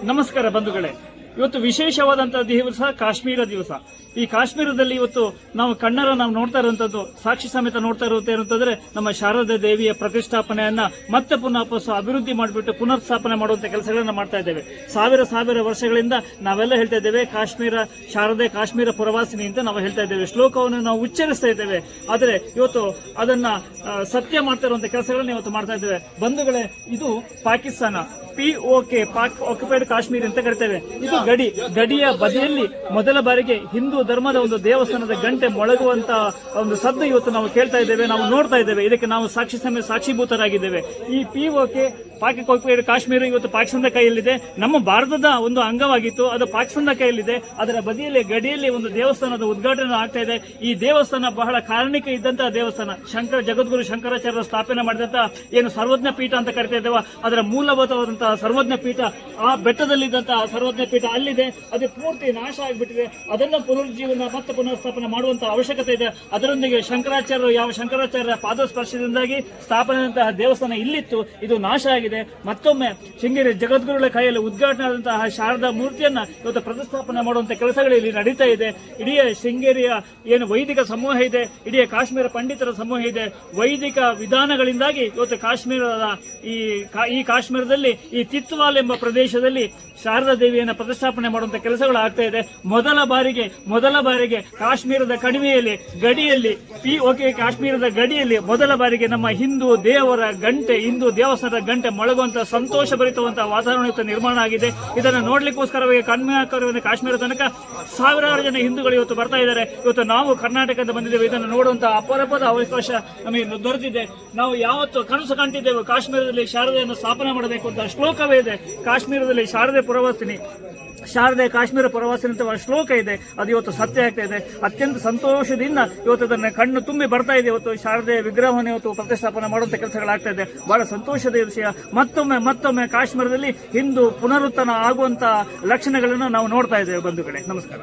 ನಮಸ್ಕಾರ ಬಂಧುಗಳೇ. ಇವತ್ತು ವಿಶೇಷವಾದಂತಹ ದಿವಸ ಕಾಶ್ಮೀರ ದಿವಸ. ಈ ಕಾಶ್ಮೀರದಲ್ಲಿ ಇವತ್ತು ನಾವು ಕಣ್ಣರ ನೋಡ್ತಾ ಇರುವಂತದ್ದು, ಸಾಕ್ಷಿ ಸಮೇತ ನೋಡ್ತಾ ಇರುವಂತಂದ್ರೆ ನಮ್ಮ ಶಾರದಾ ದೇವಿಯ ಪ್ರತಿಷ್ಠಾಪನೆಯನ್ನ ಮತ್ತೆ ಪುನಃ ಅಭಿವೃದ್ಧಿ ಮಾಡಿಬಿಟ್ಟು ಪುನರ್ಸ್ಥಾಪನೆ ಮಾಡುವಂತ ಕೆಲಸಗಳನ್ನ ಮಾಡ್ತಾ ಇದ್ದೇವೆ. ಸಾವಿರ ವರ್ಷಗಳಿಂದ ನಾವೆಲ್ಲ ಹೇಳ್ತಾ ಇದ್ದೇವೆ ಕಾಶ್ಮೀರ ಶಾರದೆ, ಕಾಶ್ಮೀರ ಪುರವಾಸಿನಿ ಅಂತ ನಾವು ಹೇಳ್ತಾ ಇದ್ದೇವೆ. ಶ್ಲೋಕವನ್ನು ನಾವು ಉಚ್ಚರಿಸ್ತಾ ಇದ್ದೇವೆ. ಆದರೆ ಇವತ್ತು ಅದನ್ನ ಸತ್ಯ ಮಾಡ್ತಾ ಇರುವಂತಹ ಕೆಲಸಗಳನ್ನ ಇವತ್ತು ಮಾಡ್ತಾ ಇದ್ದೇವೆ. ಬಂಧುಗಳೇ, ಇದು ಪಾಕಿಸ್ತಾನ, POK, ಪಾಕ್ ಆಕ್ಯುಪೈಡ್ ಕಾಶ್ಮೀರ್ ಅಂತ ಕರಿತೇವೆ. ಇದು ಗಡಿಯ ಬದಿಯಲ್ಲಿ ಮೊದಲ ಬಾರಿಗೆ ಹಿಂದೂ ಧರ್ಮದ ಒಂದು ದೇವಸ್ಥಾನದ ಗಂಟೆ ಮೊಳಗುವಂತ ಒಂದು ಸದ್ದು ಇವತ್ತು ನಾವು ಕೇಳ್ತಾ ಇದ್ದೇವೆ, ನಾವು ನೋಡ್ತಾ ಇದ್ದೇವೆ. ಇದಕ್ಕೆ ನಾವು ಸಾಕ್ಷೀಭೂತರಾಗಿದ್ದೇವೆ. ಈ POK ಪಾಕ್ ಆಕ್ಯುಪೈಡ್ ಕಾಶ್ಮೀರ ಇವತ್ತು ಪಾಕಿಸ್ತಾನದ ಕೈಯಲ್ಲಿದೆ. ನಮ್ಮ ಭಾರತದ ಒಂದು ಅಂಗವಾಗಿತ್ತು, ಅದು ಪಾಕಿಸ್ತಾನದ ಕೈಯಲ್ಲಿದೆ. ಅದರ ಬದಿಯಲ್ಲಿ ಗಡಿಯಲ್ಲಿ ಒಂದು ದೇವಸ್ಥಾನದ ಉದ್ಘಾಟನೆ ಆಗ್ತಾ ಇದೆ. ಈ ದೇವಸ್ಥಾನ ಬಹಳ ಕಾರಣಿಕ ಇದ್ದಂತಹ ದೇವಸ್ಥಾನ. ಜಗದ್ಗುರು ಶಂಕರಾಚಾರ್ಯರ ಸ್ಥಾಪನೆ ಮಾಡಿದಂತಹ ಏನು ಸರ್ವಜ್ಞ ಪೀಠ ಅಂತ ಕರಿತಾ ಇದ್ದೇವೆ, ಅದರ ಮೂಲಭೂತವಾದಂತಹ ಸರ್ವಜ್ಞ ಪೀಠ, ಆ ಬೆಟ್ಟದಲ್ಲಿದ್ದಂತಹ ಸರ್ವಜ್ಞ ಪೀಠ ಅಲ್ಲಿದೆ. ಅದು ಪೂರ್ತಿ ನಾಶ ಆಗಿಬಿಟ್ಟಿದೆ. ಅದನ್ನು ಪುನರುಜ್ಜೀವನ ಮತ್ತೆ ಪುನರ್ಸ್ಥಾಪನೆ ಮಾಡುವಂತಹ ಅವಶ್ಯಕತೆ ಇದೆ. ಅದರೊಂದಿಗೆ ಶಂಕರಾಚಾರ್ಯ ಪಾದಸ್ಪರ್ಶದಿಂದಾಗಿ ಸ್ಥಾಪನೆಯಾದಂತಹ ದೇವಸ್ಥಾನ ಇಲ್ಲಿತ್ತು, ಇದು ನಾಶ ಆಗಿದೆ. ಮತ್ತೊಮ್ಮೆ ಶೃಂಗೇರಿ ಜಗದ್ಗುರುಗಳ ಕೈಯಲ್ಲಿ ಉದ್ಘಾಟನೆ ಆದಂತಹ ಶಾರದಾ ಮೂರ್ತಿಯನ್ನ ಇವತ್ತು ಪ್ರತಿಷ್ಠಾಪನೆ ಮಾಡುವಂತಹ ಕೆಲಸಗಳು ಇಲ್ಲಿ ನಡೀತಾ ಇದೆ. ಇಡೀ ಶೃಂಗೇರಿಯ ಏನು ವೈದಿಕ ಸಮೂಹ ಇದೆ, ಇಡೀ ಕಾಶ್ಮೀರ ಪಂಡಿತರ ಸಮೂಹ ಇದೆ. ವೈದಿಕ ವಿಧಾನಗಳಿಂದಾಗಿ ಇವತ್ತು ಕಾಶ್ಮೀರದ ಈ ಕಾಶ್ಮೀರದಲ್ಲಿ ಈ ತಿತ್ವಾಲ್ ಎಂಬ ಪ್ರದೇಶದಲ್ಲಿ ಶಾರದಾ ದೇವಿಯನ್ನು ಪ್ರತಿಷ್ಠಾಪನೆ ಮಾಡುವಂತಹ ಕೆಲಸಗಳು ಆಗ್ತಾ ಇದೆ. ಮೊದಲ ಬಾರಿಗೆ ಕಾಶ್ಮೀರದ ಕಣಿವೆಯಲ್ಲಿ ಗಡಿಯಲ್ಲಿ POK ಕಾಶ್ಮೀರದ ಗಡಿಯಲ್ಲಿ ಮೊದಲ ಬಾರಿಗೆ ನಮ್ಮ ಹಿಂದೂ ದೇವರ ಗಂಟೆ, ಹಿಂದೂ ದೇವಸ್ಥಾನದ ಗಂಟೆ ಮೊಳಗುವಂತಹ ಸಂತೋಷ ಭರಿತವಂತಹ ವಾತಾವರಣ ನಿರ್ಮಾಣ ಆಗಿದೆ. ಇದನ್ನು ನೋಡ್ಲಿಕ್ಕೋಸ್ಕರವಾಗಿ ಕನ್ಯಾಕುಮಾರಿ ಕಾಶ್ಮೀರ ತನಕ ಸಾವಿರಾರು ಜನ ಹಿಂದೂಗಳು ಇವತ್ತು ಬರ್ತಾ ಇದ್ದಾರೆ. ಇವತ್ತು ನಾವು ಕರ್ನಾಟಕದಿಂದ ಬಂದಿದ್ದೇವೆ. ಇದನ್ನು ನೋಡುವಂತಹ ಅಪರೂಪದ ಅವಕಾಶ ನಮಗೆ ದೊರೆತಿದೆ. ನಾವು ಯಾವತ್ತು ಕನಸು ಕಂಡಿದ್ದೇವೆ ಕಾಶ್ಮೀರದಲ್ಲಿ ಶಾರದೆಯನ್ನು ಸ್ಥಾಪನೆ ಮಾಡಬೇಕು ಅಂತ. ಶ್ಲೋಕವೇ ಇದೆ, ಕಾಶ್ಮೀರದಲ್ಲಿ ಶಾರದೆ ಕಾಶ್ಮೀರ ಪುರವಾಸಿನಿ ಅಂತ ಶ್ಲೋಕ ಇದೆ. ಅದು ಇವತ್ತು ಸತ್ಯ ಆಗ್ತಾ ಇದೆ. ಅತ್ಯಂತ ಸಂತೋಷದಿಂದ ಇವತ್ತು ಅದನ್ನ ಕಣ್ಣು ತುಂಬಿ ಬರ್ತಾ ಇದೆ. ಇವತ್ತು ಶಾರದೆ ವಿಗ್ರಹವನ್ನು ಇವತ್ತು ಪ್ರತಿಷ್ಠಾಪನೆ ಮಾಡುವಂತ ಕೆಲಸಗಳಾಗ್ತಾ ಇದೆ. ಬಹಳ ಸಂತೋಷದ ವಿಷಯ. ಮತ್ತೊಮ್ಮೆ ಕಾಶ್ಮೀರದಲ್ಲಿ ಹಿಂದೂ ಪುನರುತ್ಥಾನ ಆಗುವಂತ ಲಕ್ಷಣಗಳನ್ನು ನಾವು ನೋಡ್ತಾ ಇದ್ದೇವೆ ಬಂಧುಗಳೇ. ನಮಸ್ಕಾರ.